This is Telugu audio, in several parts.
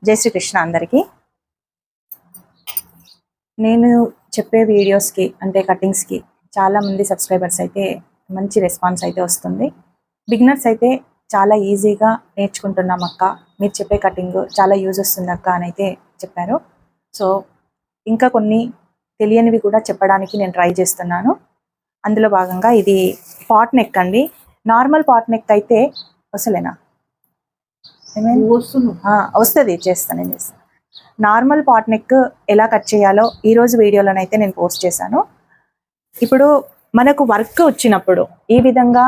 జై శ్రీకృష్ణ అందరికీ. నేను చెప్పే వీడియోస్కి అంటే కటింగ్స్కి చాలామంది సబ్స్క్రైబర్స్ అయితే మంచి రెస్పాన్స్ అయితే వస్తుంది. బిగినర్స్ అయితే చాలా ఈజీగా నేర్చుకుంటున్నాం అక్క, మీరు చెప్పే కటింగ్ చాలా యూజ్ వస్తుంది అక్క అని అయితే చెప్పారు. సో ఇంకా కొన్ని తెలియనివి కూడా చెప్పడానికి నేను ట్రై చేస్తున్నాను. అందులో భాగంగా ఇది పాట్ నెక్ అండి. నార్మల్ పాట్ నెక్ అయితే వస్తలేనా వస్తుంది, చేస్తాను, నేను చేస్తాను. నార్మల్ పాట్ నెక్ ఎలా కట్ చేయాలో ఈరోజు వీడియోలోనైతే నేను పోస్ట్ చేశాను. ఇప్పుడు మనకు వర్క్ వచ్చినప్పుడు ఈ విధంగా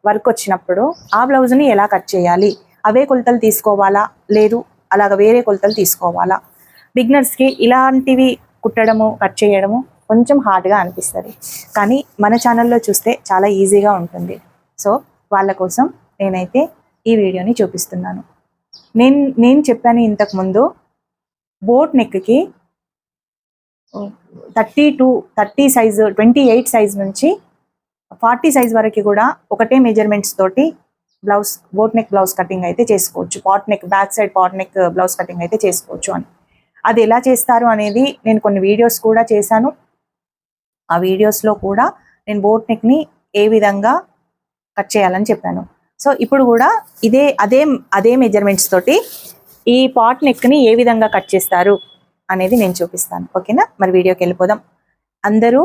వర్క్ వచ్చినప్పుడు ఆ బ్లౌజ్ని ఎలా కట్ చేయాలి, అవే కొలతలు తీసుకోవాలా లేదు అలాగ వేరే కొలతలు తీసుకోవాలా, బిగినర్స్కి ఇలాంటివి కుట్టడము కట్ చేయడము కొంచెం హార్డ్గా అనిపిస్తుంది, కానీ మన ఛానల్లో చూస్తే చాలా ఈజీగా ఉంటుంది. సో వాళ్ళ కోసం నేనైతే ఈ వీడియోని చూపిస్తున్నాను. నేను చెప్పాను ఇంతకుముందు, బోట్ నెక్కి 30 సైజు 28 సైజ్ నుంచి 40 సైజ్ వరకు కూడా ఒకటే మెజర్మెంట్స్ తోటి blouse boat neck blouse cutting అయితే చేసుకోవచ్చు. Pot neck back side pot neck blouse cutting అయితే చేసుకోవచ్చు అని. అది ఎలా చేస్తారు అనేది నేను కొన్ని వీడియోస్ కూడా చేశాను. ఆ వీడియోస్లో కూడా నేను బోట్ నెక్ని ఏ విధంగా కట్ చేయాలని చెప్పాను. సో ఇప్పుడు కూడా అదే మెజర్మెంట్స్ తోటి ఈ పాట్ నెక్ని ఏ విధంగా కట్ చేస్తారు అనేది నేను చూపిస్తాను. ఓకేనా, మరి వీడియోకి వెళ్ళిపోదాం. అందరూ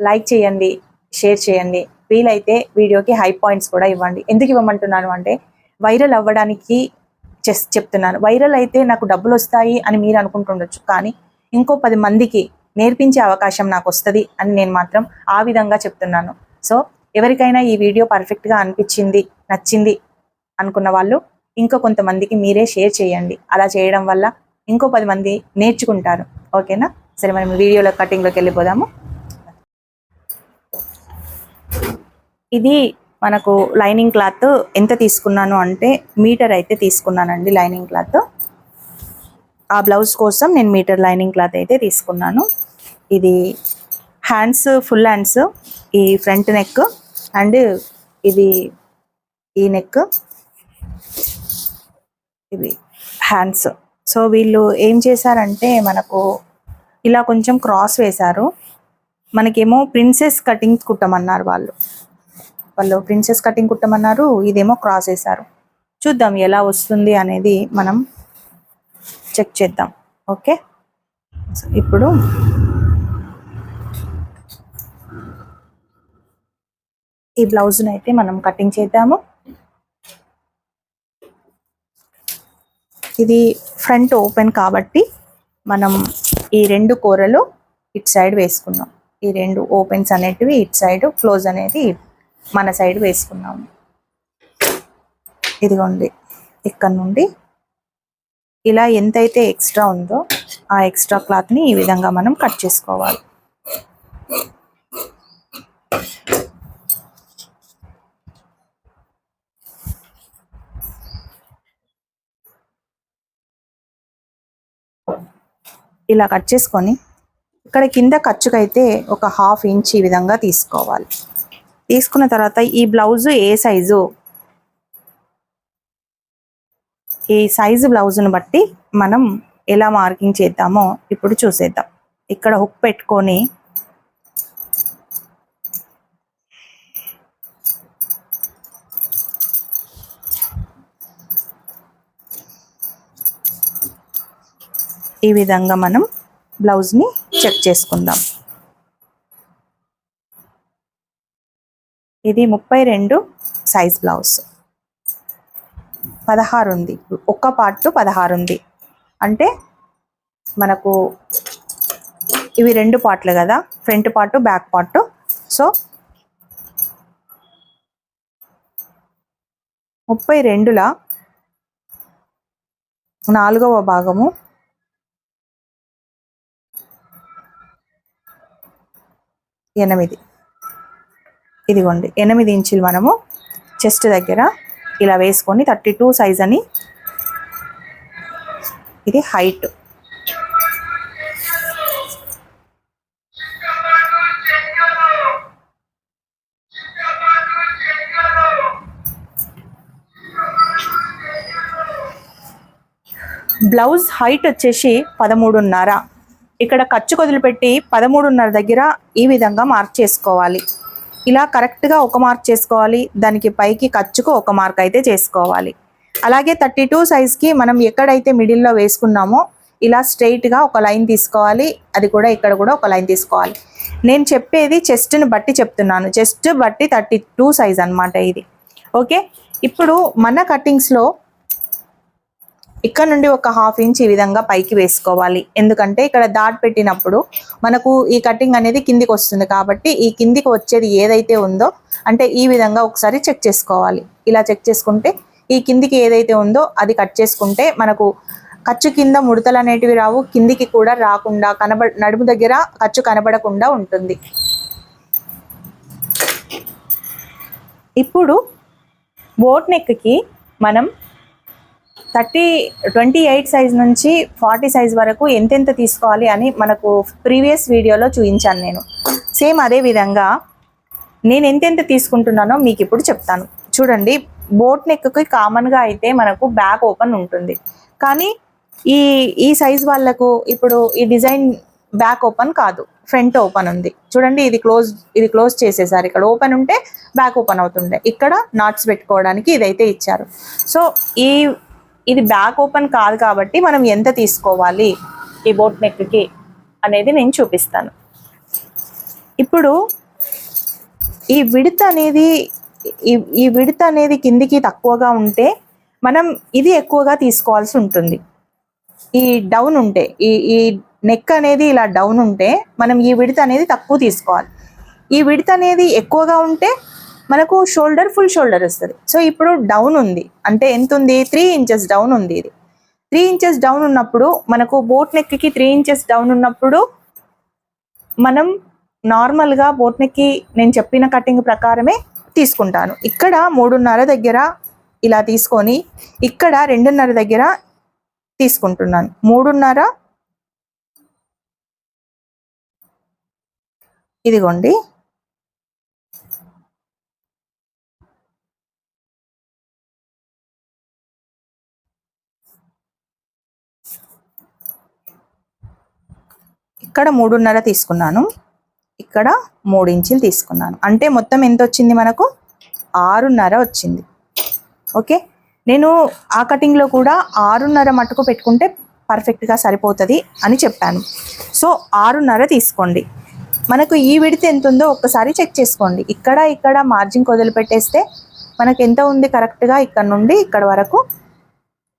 లైక్ చేయండి, షేర్ చేయండి, వీలైతే వీడియోకి హై పాయింట్స్ కూడా ఇవ్వండి. ఎందుకు ఇవ్వమంటున్నాను అంటే వైరల్ అవ్వడానికి చెప్తున్నాను. వైరల్ అయితే నాకు డబ్బులు వస్తాయి అని మీరు అనుకుంటుండొచ్చు, కానీ ఇంకో 10 మందికి నేర్పించే అవకాశం నాకు వస్తుంది అని నేను మాత్రం ఆ విధంగా చెప్తున్నాను. సో ఎవరికైనా ఈ వీడియో పర్ఫెక్ట్గా అనిపించింది, నచ్చింది అనుకున్న వాళ్ళు ఇంకో కొంతమందికి మీరే షేర్ చేయండి. అలా చేయడం వల్ల ఇంకో 10 మంది నేర్చుకుంటారు. ఓకేనా, సరే మనం వీడియోలో కటింగ్లోకి వెళ్ళిపోదాము. ఇది మనకు లైనింగ్ క్లాత్ ఎంత తీసుకున్నాను అంటే మీటర్ అయితే తీసుకున్నానండి. లైనింగ్ క్లాత్ ఆ బ్లౌజ్ కోసం నేను మీటర్ లైనింగ్ క్లాత్ అయితే తీసుకున్నాను. ఇది హ్యాండ్స్, ఫుల్ హ్యాండ్స్, ఈ ఫ్రంట్ నెక్ అండ్ ఇది ఈ నెక్, ఇవి హ్యాండ్స్. సో వీళ్ళు ఏం చేశారంటే మనకు ఇలా కొంచెం క్రాస్ వేశారు. మనకేమో ప్రిన్సెస్ కటింగ్ కుట్టమన్నారు వాళ్ళు ప్రిన్సెస్ కటింగ్ కుట్టమన్నారు. ఇదేమో క్రాస్ వేశారు. చూద్దాం ఎలా వస్తుంది అనేది మనం చెక్ చేద్దాం. ఓకే, ఇప్పుడు ఈ బ్లౌజ్ని అయితే మనం కటింగ్ చేద్దాము. ఇది ఫ్రంట్ ఓపెన్ కాబట్టి మనం ఈ 2 కూరలు ఇటు సైడ్ వేసుకున్నాం. ఈ 2 ఓపెన్స్ అనేటివి ఇటు సైడ్, క్లోజ్ అనేది మన సైడ్ వేసుకున్నాము. ఇదిగోండి, ఇక్కడ నుండి ఇలా ఎంతైతే ఎక్స్ట్రా ఉందో ఆ ఎక్స్ట్రా క్లాత్ని ఈ విధంగా మనం కట్ చేసుకోవాలి. ఇలా కట్ చేసుకొని ఇక్కడ కింద ఖర్చుకైతే ఒక 1/2 ఇంచ్ ఈ విధంగా తీసుకోవాలి. తీసుకున్న తర్వాత ఈ బ్లౌజు ఏ సైజు, ఈ సైజు బ్లౌజును బట్టి మనం ఎలా మార్కింగ్ చేద్దామో ఇప్పుడు చూసేద్దాం. ఇక్కడ హుక్ పెట్టుకొని ఈ విధంగా మనం బ్లౌజ్ని చెక్ చేసుకుందాం. ఇది 32 సైజ్ బ్లౌజ్, 16 ఉంది. ఒక్క పార్ట్ 16 ఉంది అంటే మనకు ఇవి 2 పార్ట్లు కదా, front part back part. So 32ల 4వ భాగము 8. ఇదిగోండి 8 ఇంచులు మనము చెస్ట్ దగ్గర ఇలా వేసుకొని 32 సైజ్ అని, ఇది హైట్. బ్లౌజ్ హైట్ వచ్చేసి 13.5. ఇక్కడ ఖర్చు వదిలిపెట్టి 13.5 దగ్గర ఈ విధంగా మార్క్ చేసుకోవాలి. ఇలా కరెక్ట్గా ఒక మార్క్ చేసుకోవాలి. దానికి పైకి ఖర్చుకు ఒక మార్క్ అయితే చేసుకోవాలి. అలాగే 32 సైజ్కి మనం ఎక్కడైతే మిడిల్లో వేసుకున్నామో ఇలా స్ట్రైట్గా ఒక లైన్ తీసుకోవాలి. అది కూడా ఇక్కడ కూడా ఒక లైన్ తీసుకోవాలి. నేను చెప్పేది చెస్ట్ని బట్టి చెప్తున్నాను. చెస్ట్ బట్టి 32 సైజ్ అనమాట ఇది. ఓకే, ఇప్పుడు మన కటింగ్స్లో ఇక్కడ నుండి ఒక 1/2 ఇంచ్ ఈ విధంగా పైకి వేసుకోవాలి. ఎందుకంటే ఇక్కడ డాట్ పెట్టినప్పుడు మనకు ఈ కటింగ్ అనేది కిందికి వస్తుంది కాబట్టి ఈ కిందికి వచ్చేది ఏదైతే ఉందో అంటే ఈ విధంగా ఒకసారి చెక్ చేసుకోవాలి. ఇలా చెక్ చేసుకుంటే ఈ కిందికి ఏదైతే ఉందో అది కట్ చేసుకుంటే మనకు ఖర్చు కింద ముడతలు అనేటివి రావు, కిందికి కూడా రాకుండా నడుము దగ్గర ఖర్చు కనబడకుండా ఉంటుంది. ఇప్పుడు బోట్ నెక్కి మనం 28 సైజ్ నుంచి 40 సైజ్ వరకు ఎంతెంత తీసుకోవాలి అని మనకు ప్రీవియస్ వీడియోలో చూపించాను నేను. సేమ్ అదే విధంగా నేను ఎంతెంత తీసుకుంటున్నానో మీకు ఇప్పుడు చెప్తాను. చూడండి, బోట్ నెక్కి కామన్గా అయితే మనకు బ్యాక్ ఓపెన్ ఉంటుంది. కానీ ఈ సైజ్ వాళ్ళకు ఇప్పుడు ఈ డిజైన్ బ్యాక్ ఓపెన్ కాదు, ఫ్రంట్ ఓపెన్ ఉంది. చూడండి, ఇది క్లోజ్ చేసేసారు. ఇక్కడ ఓపెన్ ఉంటే బ్యాక్ ఓపెన్ అవుతుండే. ఇక్కడ నాట్స్ పెట్టుకోవడానికి ఇదైతే ఇచ్చారు. సో ఇది బ్యాక్ ఓపెన్ కాదు కాబట్టి మనం ఎంత తీసుకోవాలి ఈ బోట్ నెక్కి అనేది నేను చూపిస్తాను. ఇప్పుడు ఈ విడత్ అనేది కిందికి తక్కువగా ఉంటే మనం ఇది ఎక్కువగా తీసుకోవాల్సి ఉంటుంది. ఈ డౌన్ ఉంటే ఈ నెక్ అనేది ఇలా డౌన్ ఉంటే మనం ఈ విడత్ అనేది తక్కువ తీసుకోవాలి. ఈ విడత్ అనేది ఎక్కువగా ఉంటే మనకు ఫుల్ షోల్డర్ వస్తుంది. సో ఇప్పుడు డౌన్ ఉంది అంటే ఎంత ఉంది? 3 ఇంచెస్ డౌన్ ఉంది. ఇది 3 ఇంచెస్ డౌన్ ఉన్నప్పుడు మనకు బోట్ నెక్కి 3 ఇంచెస్ డౌన్ ఉన్నప్పుడు మనం నార్మల్గా బోట్ నెక్కి నేను చెప్పిన కటింగ్ ప్రకారమే తీసుకుంటాను. ఇక్కడ 3.5 దగ్గర ఇలా తీసుకొని ఇక్కడ 2.5 దగ్గర తీసుకుంటున్నాను. 3.5 ఇదిగోండి, ఇక్కడ 3.5 తీసుకున్నాను, ఇక్కడ 3 ఇంచులు తీసుకున్నాను. అంటే మొత్తం ఎంత వచ్చింది? మనకు 6.5 వచ్చింది. ఓకే, నేను ఆ కటింగ్లో కూడా 6.5 మట్టుకు పెట్టుకుంటే పర్ఫెక్ట్గా సరిపోతుంది అని చెప్పాను. సో 6.5 తీసుకోండి. మనకు ఈ విడత ఎంత ఉందో ఒక్కసారి చెక్ చేసుకోండి. ఇక్కడ మార్జిన్ వదిలిపెట్టేస్తే మనకు ఎంత ఉంది కరెక్ట్గా? ఇక్కడ నుండి ఇక్కడ వరకు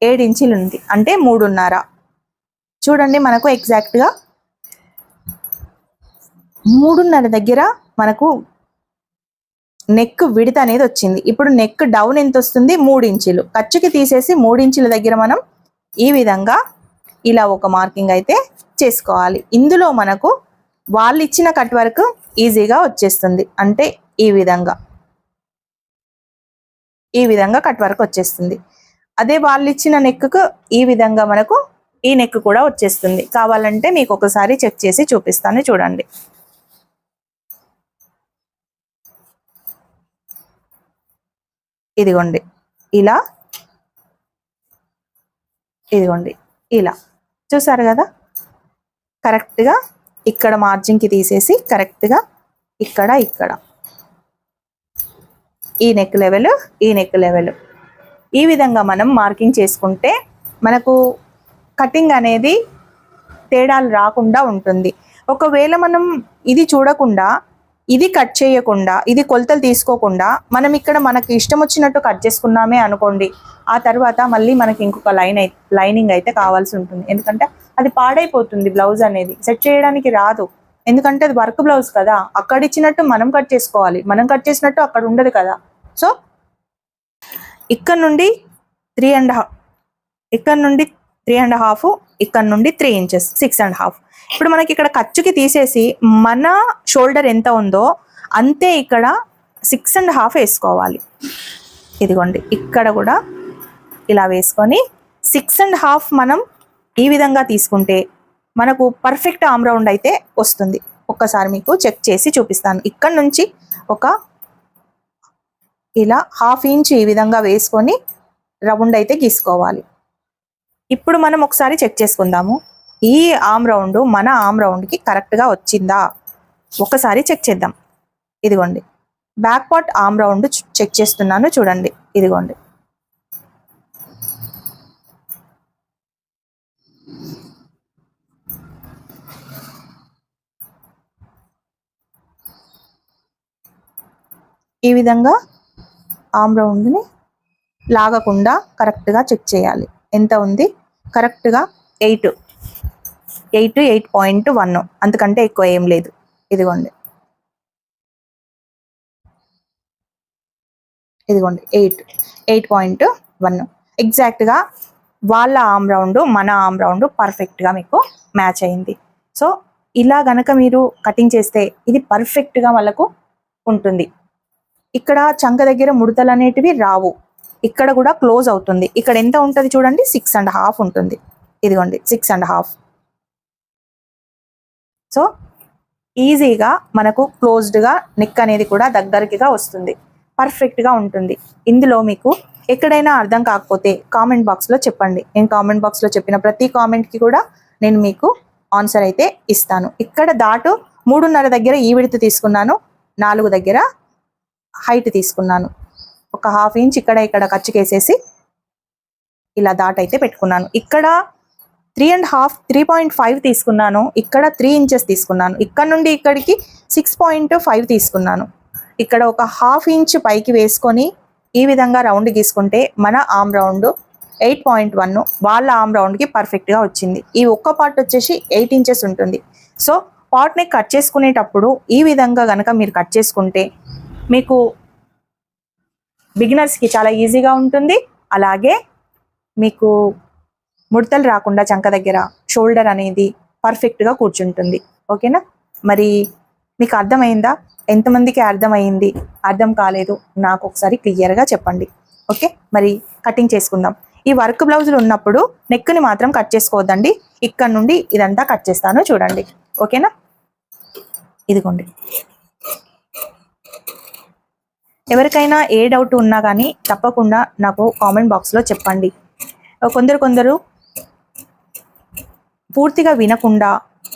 7 ఇంచులు ఉంది, అంటే 3.5. చూడండి, మనకు ఎగ్జాక్ట్గా 3.5 దగ్గర మనకు నెక్ విడత అనేది వచ్చింది. ఇప్పుడు నెక్ డౌన్ ఎంత వస్తుంది? 3 ఇంచులు. ఖర్చుకి తీసేసి 3 ఇంచుల దగ్గర మనం ఈ విధంగా ఇలా ఒక మార్కింగ్ అయితే చేసుకోవాలి. ఇందులో మనకు వాళ్ళు ఇచ్చిన కట్ వర్క్ ఈజీగా వచ్చేస్తుంది. అంటే ఈ విధంగా కట్ వర్క్ వచ్చేస్తుంది. అదే వాళ్ళు ఇచ్చిన నెక్కు ఈ విధంగా మనకు ఈ నెక్ కూడా వచ్చేస్తుంది. కావాలంటే మీకు ఒకసారి చెక్ చేసి చూపిస్తాను, చూడండి. ఇదిగోండి ఇలా చూసారు కదా? కరెక్ట్గా ఇక్కడ మార్జిన్కి తీసేసి కరెక్ట్గా ఇక్కడ ఈ నెక్ లెవెల్ ఈ విధంగా మనం మార్కింగ్ చేసుకుంటే మనకు కటింగ్ అనేది తేడాలు రాకుండా ఉంటుంది. ఒకవేళ మనం ఇది చూడకుండా, ఇది కట్ చేయకుండా, ఇది కొలతలు తీసుకోకుండా మనం ఇక్కడ మనకి ఇష్టం వచ్చినట్టు కట్ చేసుకున్నామే అనుకోండి, ఆ తర్వాత మళ్ళీ మనకి ఇంకొక లైనింగ్ అయితే కావాల్సి ఉంటుంది. ఎందుకంటే అది పాడైపోతుంది. బ్లౌజ్ అనేది సెట్ చేయడానికి రాదు. ఎందుకంటే అది వర్క్ బ్లౌజ్ కదా, అక్కడ ఇచ్చినట్టు మనం కట్ చేసుకోవాలి. మనం కట్ చేసినట్టు అక్కడ ఉండదు కదా. సో ఇక్కడ నుండి 3.5, ఇక్కడ నుండి 3.5, ఇక్కడ నుండి 3 ఇంచెస్ 6.5. ఇప్పుడు మనకి ఇక్కడ ఖర్చుకి తీసేసి మన షోల్డర్ ఎంత ఉందో అంతే ఇక్కడ 6.5 వేసుకోవాలి. ఇదిగోండి, ఇక్కడ కూడా ఇలా వేసుకొని 6.5 మనం ఈ విధంగా తీసుకుంటే మనకు పర్ఫెక్ట్ ఆమ్ రౌండ్ అయితే వస్తుంది. ఒక్కసారి మీకు చెక్ చేసి చూపిస్తాను. ఇక్కడ నుంచి ఒక ఇలా 1/2 ఇంచ్ ఈ విధంగా వేసుకొని రౌండ్ అయితే గీసుకోవాలి. ఇప్పుడు మనం ఒకసారి చెక్ చేసుకుందాము, ఈ ఆమ్ రౌండ్ మన ఆమ్ రౌండ్కి కరెక్ట్గా వచ్చిందా ఒకసారి చెక్ చేద్దాం. ఇదిగోండి back part arm round check చేస్తున్నాను చూడండి. ఇదిగోండి ఈ విధంగా ఆమ్ రౌండ్ని లాగకుండా కరెక్ట్గా చెక్ చేయాలి. ఎంత ఉంది? కరెక్ట్గా 8.1, అంతకంటే ఎక్కువ ఏం లేదు. ఇదిగోండి 8.1 ఎగ్జాక్ట్గా వాళ్ళ ఆమ్ రౌండ్ మన ఆమ్ రౌండ్ పర్ఫెక్ట్గా మీకు మ్యాచ్ అయింది. సో ఇలా గనక మీరు కటింగ్ చేస్తే ఇది పర్ఫెక్ట్గా వాళ్ళకు ఉంటుంది. ఇక్కడ చంక దగ్గర ముడతలు అనేటివి రావు, ఇక్కడ కూడా క్లోజ్ అవుతుంది. ఇక్కడ ఎంత ఉంటుంది చూడండి, 6.5 ఉంటుంది. ఇదిగోండి 6.5. సో ఈజీగా మనకు క్లోజ్డ్గా నెక్ అనేది కూడా దగ్గరకిగా వస్తుంది, పర్ఫెక్ట్గా ఉంటుంది. ఇందులో మీకు ఎక్కడైనా అర్థం కాకపోతే కామెంట్ బాక్స్లో చెప్పండి. నేను కామెంట్ బాక్స్లో చెప్పిన ప్రతి కామెంట్కి కూడా నేను మీకు ఆన్సర్ అయితే ఇస్తాను. ఇక్కడ దాటు 3.5 దగ్గర ఈ విడత తీసుకున్నాను, 4 దగ్గర హైట్ తీసుకున్నాను. ఒక 1/2 ఇంచ్ ఇక్కడ ఖర్చుకేసేసి ఇలా దాట్ అయితే పెట్టుకున్నాను. ఇక్కడ 3.5 తీసుకున్నాను, ఇక్కడ 3 ఇంచెస్ తీసుకున్నాను. ఇక్కడ నుండి ఇక్కడికి 6.5 తీసుకున్నాను. ఇక్కడ ఒక 1/2 ఇంచ్ పైకి వేసుకొని ఈ విధంగా రౌండ్ గీసుకుంటే మన ఆమ్ రౌండ్ 8.1 వాళ్ళ ఆమ్ రౌండ్కి పర్ఫెక్ట్గా వచ్చింది. ఈ ఒక్క పార్ట్ వచ్చేసి 8 ఇంచెస్ ఉంటుంది. సో పార్ట్ నెక్ కట్ చేసుకునేటప్పుడు ఈ విధంగా కనుక మీరు కట్ చేసుకుంటే మీకు బిగినర్స్కి చాలా ఈజీగా ఉంటుంది. అలాగే మీకు ముడతలు రాకుండా చంక దగ్గర షోల్డర్ అనేది పర్ఫెక్ట్గా కూర్చుంటుంది. ఓకేనా? మరి మీకు అర్థమైందా? ఎంతమందికి అర్థమైంది? అర్థం కాలేదు నాకు ఒకసారి క్లియర్గా చెప్పండి. ఓకే, మరి కటింగ్ చేసుకుందాం. ఈ వర్క్ బ్లౌజులు ఉన్నప్పుడు నెక్ని మాత్రం కట్ చేసుకోవద్దండి. ఇక్కడ నుండి ఇదంతా కట్ చేస్తాను చూడండి. ఓకేనా? ఇదిగోండి, ఎవరికైనా ఏ డౌట్ ఉన్నా కానీ తప్పకుండా నాకు కామెంట్ బాక్స్లో చెప్పండి. కొందరు పూర్తిగా వినకుండా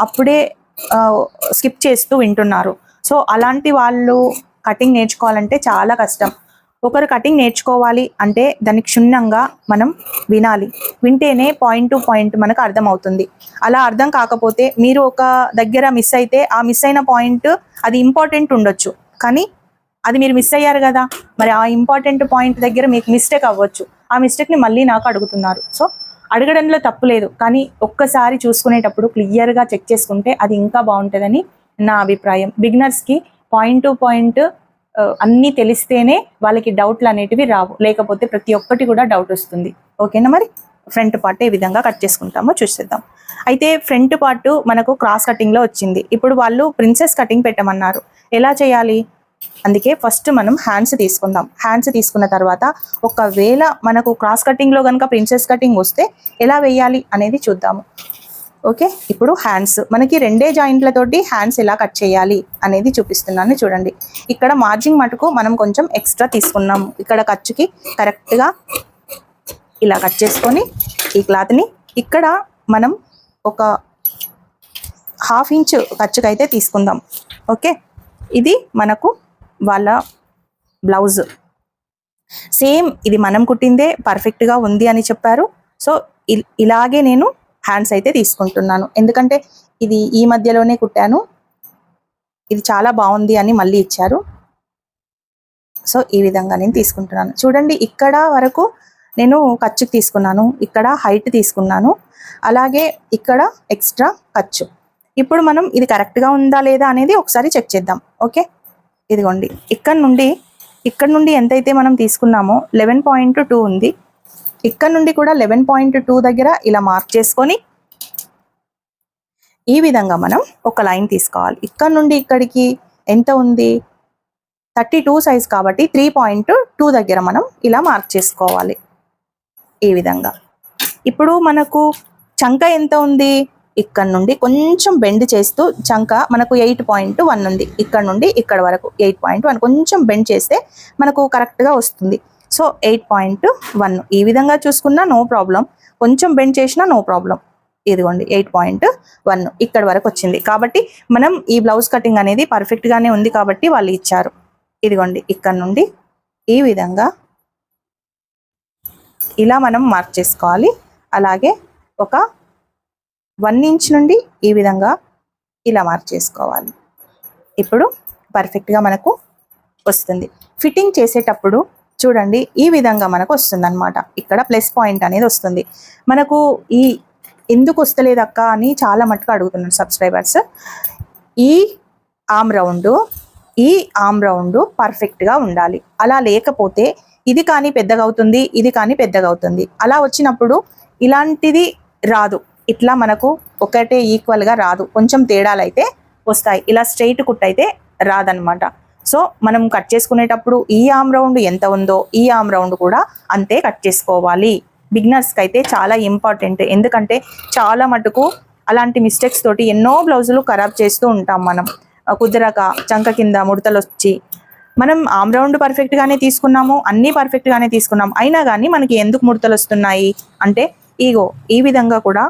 అప్పుడే స్కిప్ చేస్తూ వింటున్నారు. సో అలాంటి వాళ్ళు కటింగ్ నేర్చుకోవాలంటే చాలా కష్టం. ఒకరు కటింగ్ నేర్చుకోవాలి అంటే దాన్ని క్షుణ్ణంగా మనం వినాలి. వింటేనే పాయింట్ టు పాయింట్ మనకు అర్థమవుతుంది. అలా అర్థం కాకపోతే మీరు ఒక దగ్గర మిస్ అయితే ఆ మిస్ అయిన పాయింట్ అది ఇంపార్టెంట్ ఉండొచ్చు, కానీ అది మీరు మిస్ అయ్యారు కదా, మరి ఆ ఇంపార్టెంట్ పాయింట్ దగ్గర మీకు మిస్టేక్ అవ్వచ్చు. ఆ మిస్టేక్ని మళ్ళీ నాకు అడుగుతున్నారు. సో అడగడంలో తప్పు లేదు, కానీ ఒక్కసారి చూసుకునేటప్పుడు క్లియర్గా చెక్ చేసుకుంటే అది ఇంకా బాగుంటుందని నా అభిప్రాయం. బిగినర్స్కి పాయింట్ టు పాయింట్ అన్నీ తెలిస్తేనే వాళ్ళకి డౌట్లు అనేటివి రావు, లేకపోతే ప్రతి ఒక్కటి కూడా డౌట్ వస్తుంది. ఓకేనా? మరి ఫ్రంట్ పార్ట్ ఏ విధంగా కట్ చేసుకుంటామో చూసేద్దాం. అయితే ఫ్రంట్ పార్ట్ మనకు క్రాస్ కటింగ్లో వచ్చింది. ఇప్పుడు వాళ్ళు ప్రిన్సెస్ కటింగ్ పెట్టమన్నారు. ఎలా చేయాలి? అందుకే ఫస్ట్ మనం హ్యాండ్స్ తీసుకుందాం. హ్యాండ్స్ తీసుకున్న తర్వాత ఒకవేళ మనకు క్రాస్ కటింగ్లో కనుక ప్రిన్సెస్ కటింగ్ వస్తే ఎలా వేయాలి అనేది చూద్దాము. ఓకే, ఇప్పుడు హ్యాండ్స్ మనకి 2 జాయింట్లతోటి హ్యాండ్స్ ఎలా కట్ చేయాలి అనేది చూపిస్తున్నాను చూడండి. ఇక్కడ మార్జింగ్ మటుకు మనం కొంచెం ఎక్స్ట్రా తీసుకున్నాము. ఇక్కడ ఖర్చుకి కరెక్ట్గా ఇలా కట్ చేసుకొని ఈ క్లాత్ని ఇక్కడ మనం ఒక 1/2 ఇంచ్ ఖర్చుకైతే తీసుకుందాం. ఓకే, ఇది మనకు వాళ్ళ బ్లౌజ్ సేమ్ ఇది మనం కుట్టిందే పర్ఫెక్ట్గా ఉంది అని చెప్పారు. సో ఇలాగే నేను హ్యాండ్స్ అయితే తీసుకుంటున్నాను, ఎందుకంటే ఇది ఈ మధ్యలోనే కుట్టాను, ఇది చాలా బాగుంది అని మళ్ళీ ఇచ్చారు. సో ఈ విధంగా నేను తీసుకుంటున్నాను చూడండి. ఇక్కడ వరకు నేను ఖర్చుకి తీసుకున్నాను, ఇక్కడ హైట్ తీసుకున్నాను, అలాగే ఇక్కడ ఎక్స్ట్రా ఖర్చు. ఇప్పుడు మనం ఇది కరెక్ట్గా ఉందా లేదా అనేది ఒకసారి చెక్ చేద్దాం. ఓకే, ఇదిగోండి ఇక్కడ నుండి ఎంతైతే మనం తీసుకున్నామో 11.2 ఉంది. ఇక్కడ నుండి కూడా 11.2 దగ్గర ఇలా మార్క్ చేసుకొని ఈ విధంగా మనం ఒక లైన్ తీసుకోవాలి. ఇక్కడ నుండి ఇక్కడికి ఎంత ఉంది? 32 సైజ్ కాబట్టి 3.2 దగ్గర మనం ఇలా మార్క్ చేసుకోవాలి ఈ విధంగా. ఇప్పుడు మనకు చంక ఎంత ఉంది? ఇక్కడ నుండి కొంచెం బెండ్ చేస్తూ చంక మనకు 8.1 ఉంది. ఇక్కడ నుండి ఇక్కడ వరకు 8.1 కొంచెం బెండ్ చేస్తే మనకు కరెక్ట్గా వస్తుంది. సో 8.1 ఈ విధంగా చూసుకున్నా నో ప్రాబ్లం. కొంచెం బెండ్ చేసినా నో ప్రాబ్లం. ఇదిగోండి 8.1 ఇక్కడ వరకు వచ్చింది. కాబట్టి మనం ఈ బ్లౌజ్ కటింగ్ అనేది పర్ఫెక్ట్గానే ఉంది కాబట్టి వాళ్ళు ఇచ్చారు. ఇదిగోండి ఇక్కడ నుండి ఈ విధంగా ఇలా మనం మార్క్ చేసుకోవాలి. అలాగే ఒక 1 ఇంచ్ నుండి ఈ విధంగా ఇలా మార్క్ చేసుకోవాలి. ఇప్పుడు పర్ఫెక్ట్గా మనకు వస్తుంది. ఫిట్టింగ్ చేసేటప్పుడు చూడండి ఈ విధంగా మనకు వస్తుంది అనమాట. ఇక్కడ ప్లస్ పాయింట్ అనేది వస్తుంది. మనకు ఈ ఎందుకు వస్తలేదు అక్క అని చాలా మటుకు అడుగుతున్నారు సబ్స్క్రైబర్స్. ఈ ఆమ్ రౌండ్ పర్ఫెక్ట్గా ఉండాలి. అలా లేకపోతే ఇది కానీ పెద్దగా అవుతుంది, ఇది కానీ పెద్దగా అవుతుంది. అలా వచ్చినప్పుడు ఇలాంటిది రాదు. ఇట్లా మనకు ఒకటే ఈక్వల్గా రాదు, కొంచెం తేడాలు అయితే వస్తాయి. ఇలా స్ట్రైట్ కుట్ అయితే రాదనమాట. సో మనం కట్ చేసుకునేటప్పుడు ఈ ఆమ్ రౌండ్ ఎంత ఉందో ఈ ఆమ్ రౌండ్ కూడా అంతే కట్ చేసుకోవాలి. బిగినర్స్కి అయితే చాలా ఇంపార్టెంట్. ఎందుకంటే చాలా మటుకు అలాంటి మిస్టేక్స్ తోటి ఎన్నో బ్లౌజులు ఖరాబ్ చేస్తూ ఉంటాం మనం. కుదరక చంక కింద ముడతలు వచ్చి మనం ఆమ్ రౌండ్ పర్ఫెక్ట్గానే తీసుకున్నాము, అన్నీ పర్ఫెక్ట్గానే తీసుకున్నాం, అయినా కానీ మనకి ఎందుకు ముడతలు వస్తున్నాయి అంటే ఈ విధంగా కూడా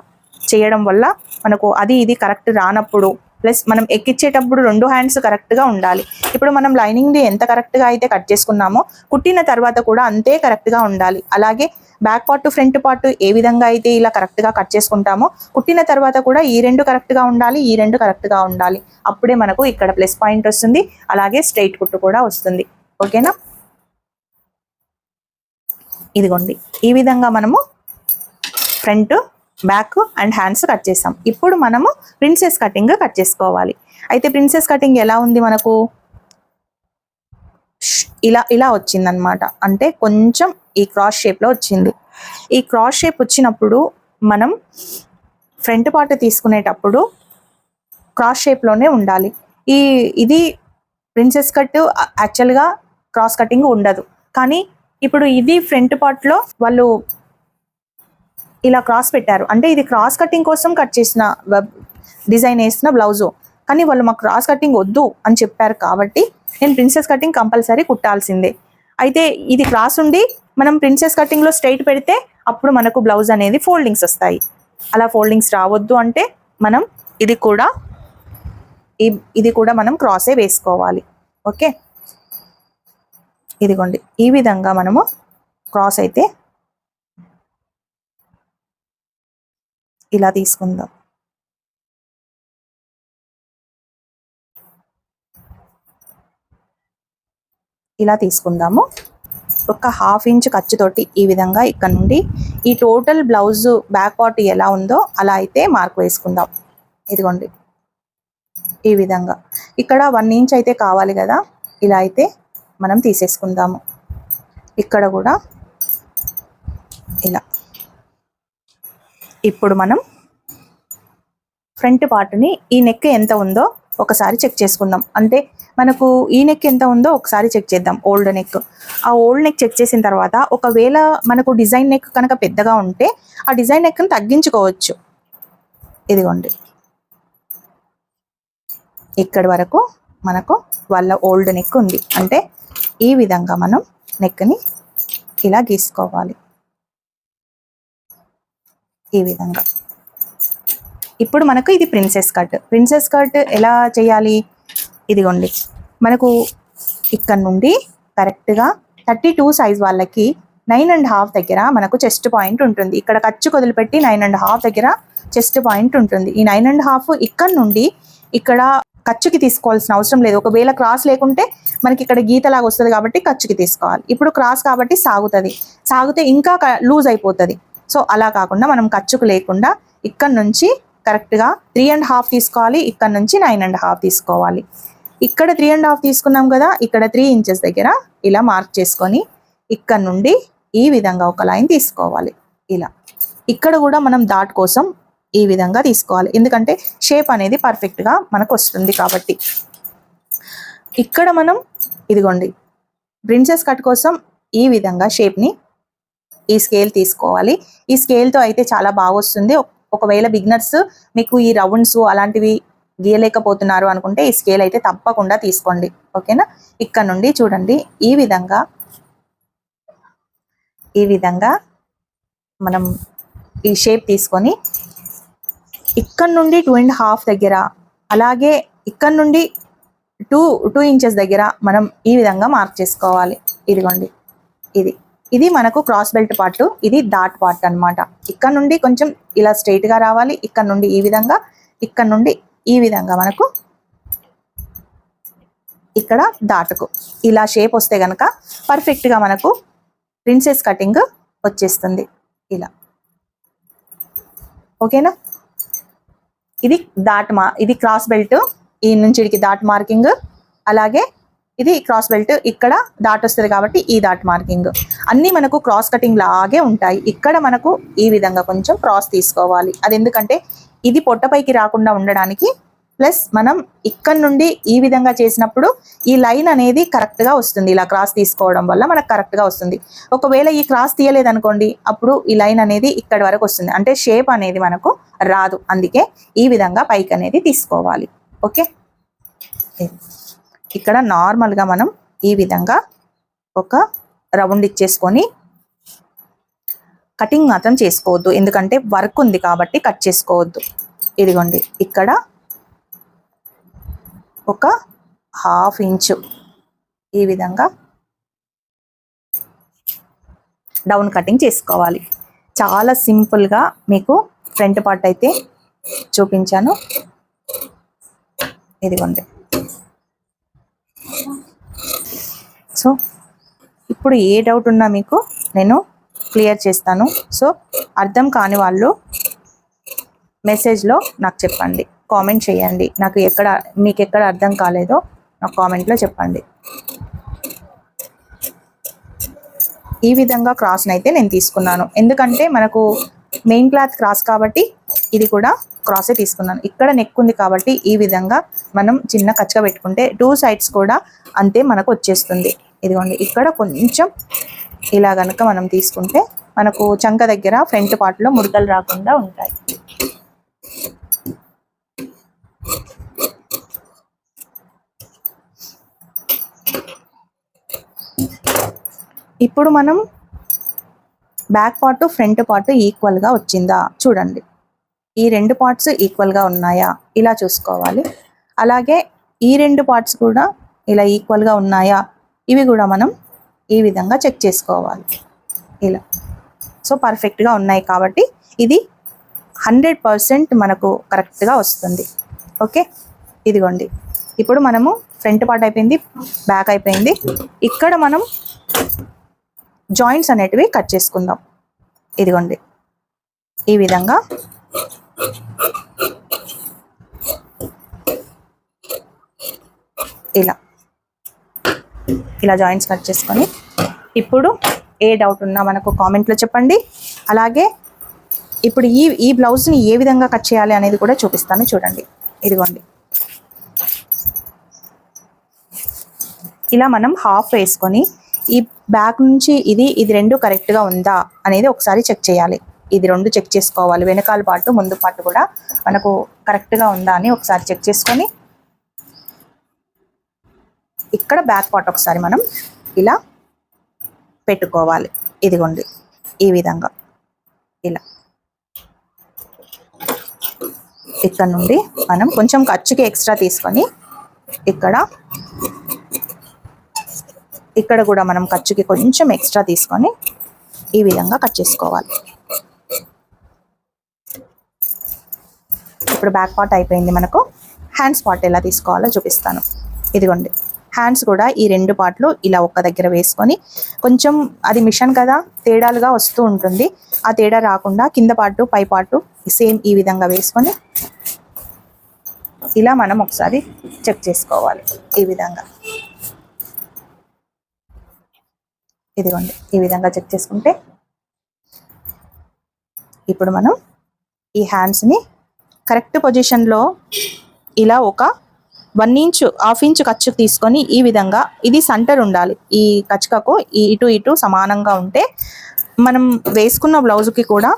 చేయడం వల్ల మనకు అది ఇది కరెక్ట్ రానప్పుడు, ప్లస్ మనం ఎక్కించేటప్పుడు 2 హ్యాండ్స్ కరెక్ట్గా ఉండాలి. ఇప్పుడు మనం లైనింగ్ని ఎంత కరెక్ట్గా అయితే కట్ చేసుకున్నామో కుట్టిన తర్వాత కూడా అంతే కరెక్ట్గా ఉండాలి. అలాగే back part front part A విధంగా అయితే ఇలా కరెక్ట్గా కట్ చేసుకుంటామో కుట్టిన తర్వాత కూడా ఈ 2 కరెక్ట్గా ఉండాలి, ఈ 2 కరెక్ట్గా ఉండాలి. అప్పుడే మనకు ఇక్కడ ప్లస్ పాయింట్ వస్తుంది. అలాగే స్ట్రైట్ కుట్టు కూడా వస్తుంది. ఓకేనా? ఇదిగోండి ఈ విధంగా మనము front, back and hands cut చేసాం. ఇప్పుడు మనము ప్రిన్సెస్ కటింగ్ కట్ చేసుకోవాలి. అయితే ప్రిన్సెస్ కటింగ్ ఎలా ఉంది మనకు ఇలా వచ్చిందనమాట. అంటే కొంచెం ఈ క్రాస్ షేప్లో వచ్చింది. ఈ క్రాస్ షేప్ వచ్చినప్పుడు మనం ఫ్రంట్ పార్ట్ తీసుకునేటప్పుడు క్రాస్ షేప్లోనే ఉండాలి. ఇది ప్రిన్సెస్ కట్ యాక్చువల్గా క్రాస్ కటింగ్ ఉండదు. కానీ ఇప్పుడు ఇది ఫ్రంట్ పార్ట్లో వాళ్ళు ఇలా క్రాస్ పెట్టారు. అంటే ఇది క్రాస్ కటింగ్ కోసం కట్ చేసిన డిజైన్ వేసిన బ్లౌజు. కానీ వాళ్ళు మాకు క్రాస్ కటింగ్ వద్దు అని చెప్పారు కాబట్టి నేను ప్రిన్సెస్ కటింగ్ కంపల్సరీ కుట్టాల్సిందే. అయితే ఇది క్రాస్ ఉండి మనం ప్రిన్సెస్ కటింగ్లో స్ట్రైట్ పెడితే అప్పుడు మనకు బ్లౌజ్ అనేది ఫోల్డింగ్స్ వస్తాయి. అలా ఫోల్డింగ్స్ రావద్దు అంటే మనం ఇది కూడా మనం క్రాసే వేసుకోవాలి. ఓకే, ఇదిగోండి ఈ విధంగా మనము క్రాస్ అయితే ఇలా తీసుకుందాం. ఇలా తీసుకుందాము. ఒక 1/2 ఇంచ్ ఖర్చుతోటి ఈ విధంగా ఇక్కడ నుండి ఈ టోటల్ బ్లౌజ్ బ్యాక్ పార్ట్ ఎలా ఉందో అలా అయితే మార్క్ వేసుకుందాం. ఇదిగోండి ఈ విధంగా. ఇక్కడ 1 ఇంచ్ అయితే కావాలి కదా, ఇలా అయితే మనం తీసేసుకుందాము. ఇక్కడ కూడా ఇలా. ఇప్పుడు మనం ఫ్రంట్ పార్ట్ని ఈ నెక్ ఎంత ఉందో ఒకసారి చెక్ చేసుకుందాం. అంటే మనకు ఈ నెక్ ఎంత ఉందో ఒకసారి చెక్ చేద్దాం. ఓల్డ్ నెక్, ఆ ఓల్డ్ నెక్ చెక్ చేసిన తర్వాత ఒకవేళ మనకు డిజైన్ నెక్ కనుక పెద్దగా ఉంటే ఆ డిజైన్ నెక్ని తగ్గించుకోవచ్చు. ఇదిగోండి ఇక్కడి వరకు మనకు వాళ్ళ ఓల్డ్ నెక్ ఉంది. అంటే ఈ విధంగా మనం నెక్ని ఇలా గీసుకోవాలి. ఈ విధంగా. ఇప్పుడు మనకు ఇది ప్రిన్సెస్ కట్. ప్రిన్సెస్ కట్ ఎలా చేయాలి? ఇదిగోండి మనకు ఇక్కడ నుండి కరెక్ట్గా 32 సైజ్ వాళ్ళకి 9.5 దగ్గర మనకు చెస్ట్ పాయింట్ ఉంటుంది. ఇక్కడ ఖర్చు వదిలిపెట్టి 9.5 దగ్గర చెస్ట్ పాయింట్ ఉంటుంది. ఈ 9.5 ఇక్కడ నుండి ఇక్కడ ఖర్చుకి తీసుకోవాల్సిన అవసరం లేదు. ఒకవేళ క్రాస్ లేకుంటే మనకి ఇక్కడ గీతలాగా వస్తుంది కాబట్టి ఖర్చుకి తీసుకోవాలి. ఇప్పుడు క్రాస్ కాబట్టి సాగితే ఇంకా లూజ్ అయిపోతుంది. సో అలా కాకుండా మనం ఖర్చుకు లేకుండా ఇక్కడ నుంచి కరెక్ట్గా 3.5 తీసుకోవాలి. ఇక్కడ నుంచి 9.5 తీసుకోవాలి. ఇక్కడ 3.5 తీసుకున్నాం కదా, ఇక్కడ 3 ఇంచెస్ దగ్గర ఇలా మార్క్ చేసుకొని ఇక్కడ నుండి ఈ విధంగా ఒక లైన్ తీసుకోవాలి. ఇలా ఇక్కడ కూడా మనం డాట్ కోసం ఈ విధంగా తీసుకోవాలి. ఎందుకంటే షేప్ అనేది పర్ఫెక్ట్గా మనకు వస్తుంది కాబట్టి. ఇక్కడ మనం ఇదిగోండి ప్రిన్సెస్ కట్ కోసం ఈ విధంగా షేప్ని ఈ స్కేల్ తీసుకోవాలి. ఈ స్కేల్తో అయితే చాలా బాగా వస్తుంది. ఒకవేళ బిగినర్స్ మీకు ఈ రౌండ్స్ అలాంటివి గీయలేకపోతున్నారు అనుకుంటే ఈ స్కేల్ అయితే తప్పకుండా తీసుకోండి. ఓకేనా? ఇక్కడ నుండి చూడండి ఈ విధంగా మనం ఈ షేప్ తీసుకొని ఇక్కడ నుండి 2.5 దగ్గర, అలాగే ఇక్కడ నుండి 2 ఇంచెస్ దగ్గర మనం ఈ విధంగా మార్క్ చేసుకోవాలి. ఇదిగోండి, ఇది మనకు క్రాస్ బెల్ట్ పార్ట్, ఇది డాట్ పార్ట్ అన్నమాట. ఇక్కడ నుండి కొంచెం ఇలా స్ట్రైట్ గా రావాలి, ఇక్కడ నుండి ఈ విధంగా, ఇక్కడ నుండి ఈ విధంగా మనకు ఇక్కడ డాట్కు ఇలా షేప్ వస్తే గనక పర్ఫెక్ట్ గా మనకు ప్రిన్సెస్ కటింగ్ వచ్చేస్తుంది ఇలా. ఓకేనా? ఇది ఇది క్రాస్ బెల్ట్, ఈ నుంచి ఇడికి డాట్ మార్కింగ్, అలాగే ఇది క్రాస్ బెల్ట్, ఇక్కడ డాట్ వస్తుంది కాబట్టి ఈ డాట్ మార్కింగ్ అన్నీ మనకు క్రాస్ కటింగ్ లాగే ఉంటాయి. ఇక్కడ మనకు ఈ విధంగా కొంచెం క్రాస్ తీసుకోవాలి. అది ఎందుకంటే ఇది పొట్టపైకి రాకుండా ఉండడానికి, ప్లస్ మనం ఇక్కడ నుండి ఈ విధంగా చేసినప్పుడు ఈ లైన్ అనేది కరెక్ట్గా వస్తుంది. ఇలా క్రాస్ తీసుకోవడం వల్ల మనకు కరెక్ట్గా వస్తుంది. ఒకవేళ ఈ క్రాస్ తీయలేదనుకోండి, అప్పుడు ఈ లైన్ అనేది ఇక్కడ వరకు వస్తుంది, అంటే షేప్ అనేది మనకు రాదు. అందుకే ఈ విధంగా పైకి అనేది తీసుకోవాలి. ఓకే, ఇక్కడ నార్మల్గా మనం ఈ విధంగా ఒక రౌండ్ ఇచ్చేసుకొని కటింగ్ మాత్రం చేసుకోవద్దు, ఎందుకంటే వర్క్ ఉంది కాబట్టి కట్ చేసుకోవద్దు. ఇదిగోండి, ఇక్కడ ఒక 1/2 ఇంచు ఈ విధంగా డౌన్ కటింగ్ చేసుకోవాలి. చాలా సింపుల్గా మీకు ఫ్రంట్ పార్ట్ అయితే చూపించాను. ఇదిగోండి. సో ఇప్పుడు ఏ డౌట్ ఉన్నా మీకు నేను క్లియర్ చేస్తాను. సో అర్థం కాని వాళ్ళు మెసేజ్లో నాకు చెప్పండి, కామెంట్ చేయండి. మీకు ఎక్కడ అర్థం కాలేదో నాకు కామెంట్లో చెప్పండి. ఈ విధంగా క్రాస్ని అయితే నేను తీసుకున్నాను, ఎందుకంటే మనకు మెయిన్ క్లాత్ క్రాస్ కాబట్టి ఇది కూడా క్రాసే తీసుకున్నాను. ఇక్కడ నెక్ ఉంది కాబట్టి ఈ విధంగా మనం చిన్న కచ్చగా పెట్టుకుంటే 2 సైడ్స్ కూడా అంతే మనకు వచ్చేస్తుంది. ఇదిగోండి, ఇక్కడ కొంచెం ఇలా కనుక మనం తీసుకుంటే మనకు చంక దగ్గర ఫ్రంట్ పార్ట్లో ముడతలు రాకుండా ఉంటాయి. ఇప్పుడు మనం బ్యాక్ పార్ట్ ఫ్రంట్ పార్ట్ ఈక్వల్గా వచ్చిందా చూడండి. ఈ 2 పార్ట్స్ ఈక్వల్గా ఉన్నాయా ఇలా చూసుకోవాలి. అలాగే ఈ 2 పార్ట్స్ కూడా ఇలా ఈక్వల్గా ఉన్నాయా, ఇవి కూడా మనం ఈ విధంగా చెక్ చేసుకోవాలి ఇలా. సో పర్ఫెక్ట్గా ఉన్నాయి కాబట్టి ఇది 100% మనకు కరెక్ట్గా వస్తుంది. ఓకే, ఇదిగోండి, ఇప్పుడు మనము ఫ్రంట్ పార్ట్ అయిపోయింది, బ్యాక్ అయిపోయింది. ఇక్కడ మనం జాయింట్స్ అనేటివి కట్ చేసుకుందాం. ఇదిగోండి, ఈ విధంగా ఇలా జాయింట్స్ కట్ చేసుకొని, ఇప్పుడు ఏ డౌట్ ఉన్నా మనకు కామెంట్లో చెప్పండి. అలాగే ఇప్పుడు ఈ బ్లౌజ్ని ఏ విధంగా కట్ చేయాలి అనేది కూడా చూపిస్తాను చూడండి. ఇదిగోండి, ఇలా మనం హాఫ్ వేసుకొని ఈ బ్యాక్ నుంచి ఇది 2 కరెక్ట్గా ఉందా అనేది ఒకసారి చెక్ చేయాలి. ఇది 2 చెక్ చేసుకోవాలి. వెనకాల పార్ట్ ముందు పార్ట్ కూడా మనకు కరెక్ట్గా ఉందా అని ఒకసారి చెక్ చేసుకొని, ఇక్కడ బ్యాక్ పార్ట్ ఒకసారి మనం ఇలా పెట్టుకోవాలి. ఇదిగోండి, ఈ విధంగా ఇలా ఇక్కడ నుండి మనం కొంచెం ఖర్చుకి ఎక్స్ట్రా తీసుకొని ఇక్కడ కూడా మనం ఖర్చుకి కొంచెం ఎక్స్ట్రా తీసుకొని ఈ విధంగా కట్ చేసుకోవాలి. ఇప్పుడు బ్యాక్ పార్ట్ అయిపోయింది. మనకు హ్యాండ్స్ పార్ట్ ఎలా తీసుకోవాలో చూపిస్తాను. ఇదిగోండి, హ్యాండ్స్ కూడా ఈ 2 పార్ట్లు ఇలా ఒక్క దగ్గర వేసుకొని, కొంచెం అది మిషన్ కదా తేడాలుగా వస్తూ ఉంటుంది, ఆ తేడా రాకుండా కింద పార్టు పై పార్టు సేమ్ ఈ విధంగా వేసుకొని ఇలా మనం ఒకసారి చెక్ చేసుకోవాలి. ఈ విధంగా ఇదిగోండి, ఈ విధంగా చెక్ చేసుకుంటే ఇప్పుడు మనం ఈ హ్యాండ్స్ని కరెక్ట్ పొజిషన్లో ఇలా ఒక 1 ఇంచ్ 1/2 ఇంచ్ ఖర్చు తీసుకొని ఈ విధంగా, ఇది సెంటర్ ఉండాలి. ఈ కచ్చుకకు ఇటు సమానంగా ఉంటే మనం వేసుకున్న బ్లౌజ్కి కూడా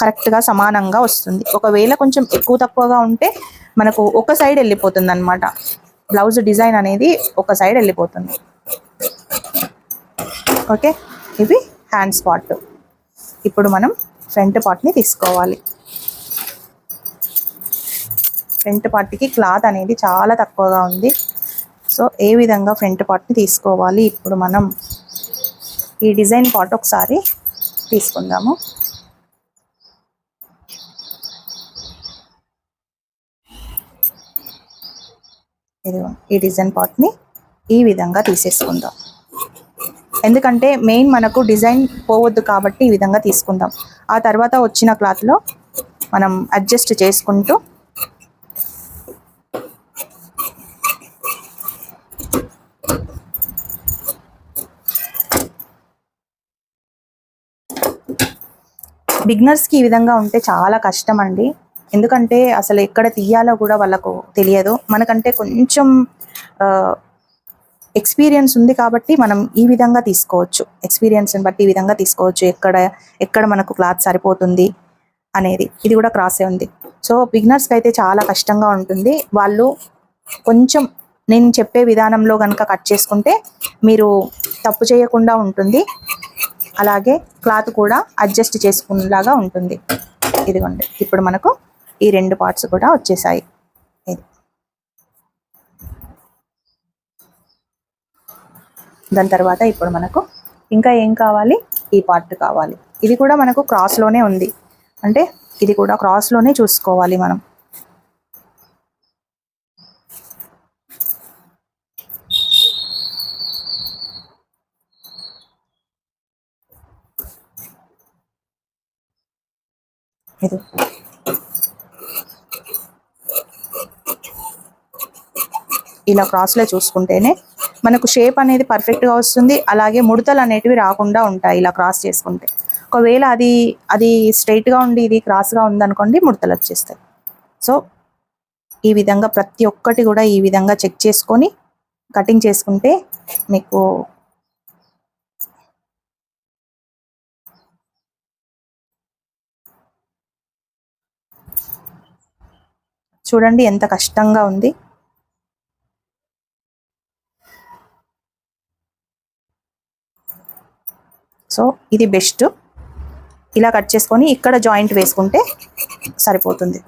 కరెక్ట్గా సమానంగా వస్తుంది. ఒకవేళ కొంచెం ఎక్కువ తక్కువగా ఉంటే మనకు ఒక సైడ్ వెళ్ళిపోతుంది అన్నమాట. బ్లౌజ్ డిజైన్ అనేది ఒక సైడ్ వెళ్ళిపోతుంది. ఓకే, ఇవి హ్యాండ్స్ పార్ట్. ఇప్పుడు మనం ఫ్రంట్ పార్ట్ని తీసుకోవాలి. ఫ్రంట్ పార్ట్కి క్లాత్ అనేది చాలా తక్కువగా ఉంది. సో ఏ విధంగా ఫ్రంట్ పార్ట్ని తీసుకోవాలి, ఇప్పుడు మనం ఈ డిజైన్ పార్ట్ ఒకసారి తీసుకుందాము. ఈ డిజైన్ పార్ట్ని ఈ విధంగా తీసేసుకుందాం. ఎందుకంటే మెయిన్ మనకు డిజైన్ పోవద్దు కాబట్టి ఈ విధంగా తీసుకుందాం. ఆ తర్వాత వచ్చిన క్లాత్లో మనం అడ్జస్ట్ చేసుకుంటూ బిగినర్స్కి ఈ విధంగా ఉంటే చాలా కష్టం అండి. ఎందుకంటే అసలు ఎక్కడ తీయాలో కూడా వాళ్ళకు తెలియదు. మనకంటే కొంచెం ఎక్స్పీరియన్స్ ఉంది కాబట్టి మనం ఈ విధంగా తీసుకోవచ్చు. ఎక్స్పీరియన్స్ని బట్టి ఈ విధంగా తీసుకోవచ్చు. ఎక్కడ మనకు క్లాత్ సరిపోతుంది అనేది. ఇది కూడా క్రాసే ఉంది. సో బిగినర్స్కి అయితే చాలా కష్టంగా ఉంటుంది. వాళ్ళు కొంచెం నేను చెప్పే విధానంలో కనుక కట్ చేసుకుంటే మీరు తప్పు చేయకుండా ఉంటుంది. అలాగే క్లాత్ కూడా అడ్జస్ట్ చేసుకునేలాగా ఉంటుంది. ఇదిగోండి, ఇప్పుడు మనకు ఈ 2 పార్ట్స్ కూడా వచ్చేసాయి. ఇది దాని తర్వాత ఇప్పుడు మనకు ఇంకా ఏం కావాలి, ఈ పార్ట్ కావాలి. ఇది కూడా మనకు క్రాస్లోనే ఉంది, అంటే ఇది కూడా క్రాస్లోనే చూసుకోవాలి మనం. ఇది ఇలా క్రాస్లో చూసుకుంటేనే మనకు షేప్ అనేది పర్ఫెక్ట్గా వస్తుంది. అలాగే ముడతలు అనేటివి రాకుండా ఉంటాయి ఇలా క్రాస్ చేసుకుంటే. ఒకవేళ అది స్ట్రైట్గా ఉండి ఇది క్రాస్గా ఉందనుకోండి, ముడతలు వచ్చేస్తాయి. సో ఈ విధంగా ప్రతి ఒక్కటి కూడా ఈ విధంగా చెక్ చేసుకొని కటింగ్ చేసుకుంటే మీకు చూడండి ఎంత కష్టంగా ఉంది. సో ఇది బెస్ట్. ఇలా కట్ చేసుకొని ఇక్కడ జాయింట్ వేసుకుంటే సరిపోతుంది.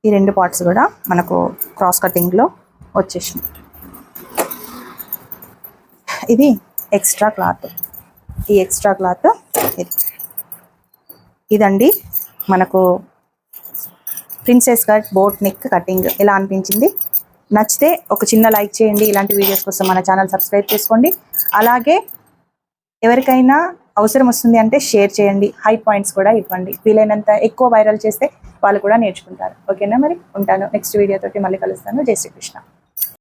ఈ 2 పార్ట్స్ కూడా మనకు క్రాస్ కటింగ్లో వచ్చేసినాయి. ఇది ఎక్స్ట్రా క్లాత్. ఈ ఎక్స్ట్రా క్లాత్ ఇదండి మనకు princess cut boat neck cutting. ఎలా అనిపించింది? నచ్చితే ఒక చిన్న లైక్ చేయండి. ఇలాంటి వీడియోస్ కోసం మన ఛానల్ సబ్స్క్రైబ్ చేసుకోండి. అలాగే ఎవరికైనా అవసరం వస్తుంది అంటే షేర్ చేయండి. హై పాయింట్స్ కూడా ఇవ్వండి. వీలైనంత ఎక్కువ వైరల్ చేస్తే వాళ్ళు కూడా నేర్చుకుంటారు. ఓకేనా? మరి ఉంటాను. నెక్స్ట్ వీడియో తోటి మళ్ళీ కలుస్తాను. జై శ్రీకృష్ణ.